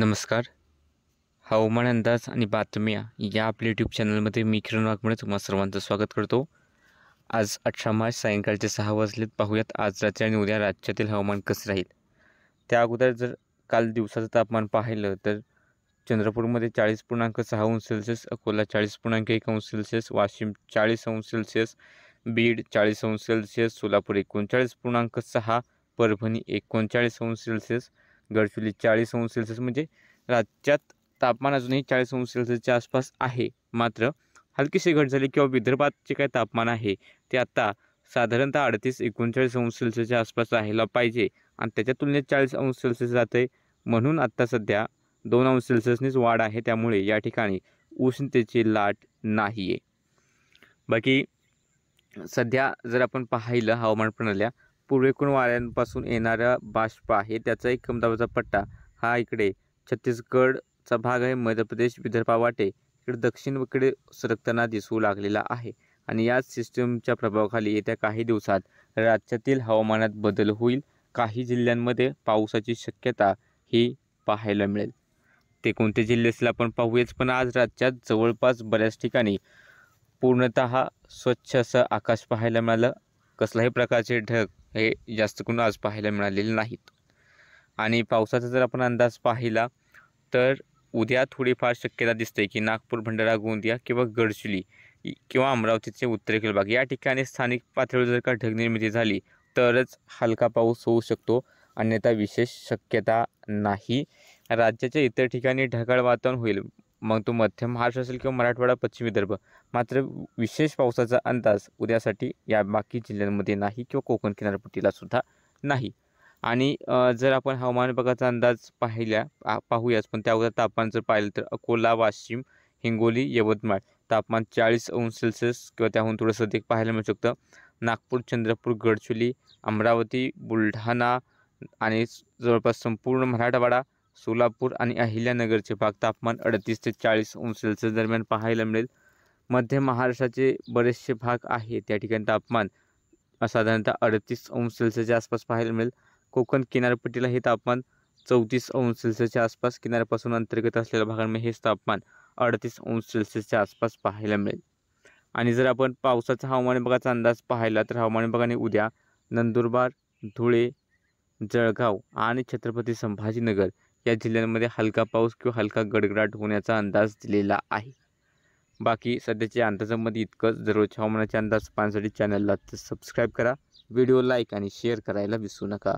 नमस्कार. हवामान अंदाज आणि बातम्या या आपल्या यूट्यूब चॅनलमध्ये मी किरण वाघमोडे तुम्हा सर्वांचं स्वागत करतो. आज 18 मार्च सायंकाळचे 6 वाजलेत. पाहूयात आज रात्री आणि उद्या राज्यातील हवामान कसं राहील. त्या अगोदर जर काल दिवसाचं तापमान पाहिलं तर चंद्रपूरमध्ये 40.6 अंश सेल्सिअस, अकोला 40.1 अंश सेल्सिअस, वाशिम 40 अंश सेल्सिअस, बीड 40 अंश सेल्सिअस, सोलापूर 39.6, परभणी 39 अंश सेल्सिअस, गडचिरोली 40 अंश सेल्सिअस. म्हणजे राज्यात तापमान अजूनही 40 अंश सेल्सिअसच्या आसपास आहे. मात्र हलकीशी घट झाली किंवा विदर्भात जे काही तापमान आहे ते आता साधारणतः 38-39 अंश सेल्सिअसच्या आसपास राहायला पाहिजे आणि त्याच्या तुलनेत 40 अंश सेल्सिअस जाते. म्हणून आत्ता सध्या 2 अंश सेल्सिअसनीच वाढ आहे. त्यामुळे या ठिकाणी उष्णतेची लाट नाही आहे. बाकी सध्या जर आपण पाहिलं हवामान प्रणाल्या, पूर्वेकडून वाऱ्यांपासून येणारा बाष्प आहे त्याचा एक कमी दाबाचा पट्टा हा इकडे छत्तीसगडचा भाग आहे, मध्य प्रदेश विदर्भावाटे इकडे दक्षिणेकडे सरकताना दिसू लागलेला आहे. आणि याच सिस्टमच्या प्रभावाखाली येत्या काही दिवसात राज्यातील हवामानात बदल होईल. काही जिल्ह्यांमध्ये पावसाची शक्यता ही पाहायला मिळेल. ते कोणते जिल्हे असतील आपण पाहूयाच. पण आज राज्यात जवळपास बऱ्याच ठिकाणी पूर्णतः स्वच्छ असं आकाश पाहायला मिळालं. कसल्याही प्रकारचे ढग हे जास्त करून आज पाहायला मिळालेले नाहीत. आणि पावसाचा जर आपण अंदाज पाहिला तर उद्या थोडीफार शक्यता दिसते की नागपूर, भंडारा, गोंदिया किंवा गडचिरोली किंवा अमरावतीचे उत्तरेकडील भाग या ठिकाणी स्थानिक पातळीवर जर का ढग निर्मिती झाली तरच हलका पाऊस होऊ शकतो, अन्यथा विशेष शक्यता नाही. राज्याच्या इतर ठिकाणी ढगाळ वातावरण होईल, मग तो मध्य महाराष्ट्र असेल किंवा मराठवाडा, पश्चिम विदर्भ. मात्र विशेष पावसाचा अंदाज उद्यासाठी या बाकी जिल्ह्यांमध्ये नाही किंवा कोकण किनारपट्टीला सुद्धा नाही. आणि जर आपण हवामान विभागाचा अंदाज पाहूयाच, पण त्या अगोदर तापमान जर पाहिलं तर अकोला, वाशिम, हिंगोली, यवतमाळ तापमान 40 अंश सेल्सिअस किंवा त्याहून थोडंसं अधिक पाहायला मिळू शकतं. नागपूर, चंद्रपूर, गडचिरोली, अमरावती, बुलढाणा आणि जवळपास संपूर्ण मराठवाडा, सोलापूर आणि अहिल्यानगरचे भाग तापमान 38 ते 40 अंश सेल्सिअस दरम्यान पाहायला मिळेल. मध्य महाराष्ट्राचे बरेचसे भाग आहेत त्या ठिकाणी तापमान साधारणतः 38 अंश सेल्सिअसच्या आसपास पाहायला मिळेल. कोकण किनारपट्टीला हे तापमान 34 अंश सेल्सिअसच्या आसपास, किनाऱ्यापासून अंतर्गत असलेल्या भागांमध्ये हेच तापमान 38 अंश सेल्सिअसच्या आसपास पाहायला मिळेल. आणि जर आपण पावसाचा हवामान विभागाचा अंदाज पाहिला तर हवामान विभागाने उद्या नंदुरबार, धुळे, जळगाव आणि छत्रपती संभाजीनगर या जिल्ह्यांमध्ये हलका पाऊस किंवा हलका गडगडाट होण्याचा अंदाज दिलेला आहे. बाकी सध्याच्या अंदाजामध्ये इतकंच. दररोजच्या हवामानाचे अंदाज पाहण्यासाठी चॅनलला सबस्क्राईब करा, व्हिडिओ लाईक आणि शेअर करायला विसरू नका.